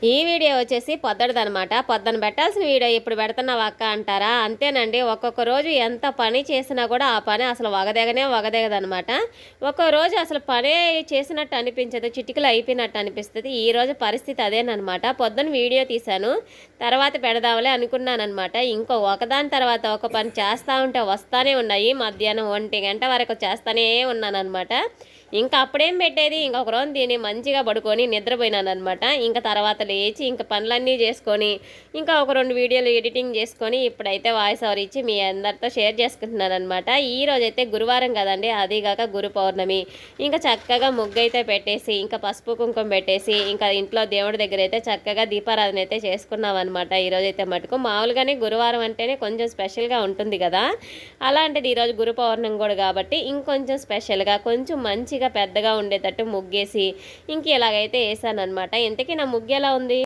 ఈ వీడియో వచ్చేసి పొద్దటిదనమాట. పొద్దున పెట్టాల్సిన వీడియో ఇప్పుడు పెడుతున్నావా అక్క అంటారా? అంతేనండి. ఒక్కొక్క రోజు ఎంత పని చేసినా కూడా ఆ పని అసలు వగదెగదనమాట. ఒక్కో రోజు అసలు పనే చేసినట్టు అనిపించదు. చిటికలో అయిపోయినట్టు అనిపిస్తది. ఈరోజు పరిస్థితి అదేననమాట. పొద్దున వీడియో తీశాను. తర్వాత పెడదాంలే అనుకున్నాననమాట. ఒకదాని తర్వాత ఒక పని చేస్తా ఉంటే వస్తానే ఉన్నాయి. మధ్యాహ్నం 1 గంట వరకు చేస్తానే ఉన్నాననమాట. ఇంకా అప్పుడేం పెట్టేది, ఇంకొక రోజు తిని మంచిగా పడుకొని నిద్రపోయినానమాట. ఇంకా తర్వాత లేచి ఇంకా పనులన్నీ చేసుకొని ఇంకా ఒక 2 వీడియోలు ఎడిటింగ్ చేసుకొని ఇప్పుడైతే వాయిస్ ఓవర్ ఇచ్చి మీ అందరితో షేర్ చేసుకుంటున్నాను అనమాట. ఈరోజైతే గురువారం కదండి, అదిగాక గురు పౌర్ణమి. ఇంకా చక్కగా ముగ్గు అయితే పెట్టేసి ఇంకా పసుపు కుంకుమ పెట్టేసి ఇంకా ఇంట్లో దేవుడి దగ్గర అయితే చక్కగా దీపారాధన అయితే చేసుకున్నాం అనమాట. ఈరోజైతే మటుకు మామూలుగానే గురువారం అంటేనే కొంచెం స్పెషల్గా ఉంటుంది కదా, అలాంటిది ఈరోజు గురు పౌర్ణమి కూడా కాబట్టి ఇంకొంచెం స్పెషల్గా కొంచెం మంచిగా పెద్దగా ఉండేటట్టు ముగ్గేసి ఇంక ఇలాగైతే వేసాను అనమాట. ఇంతకీ నా ముగ్గు ఎలా ఉంది?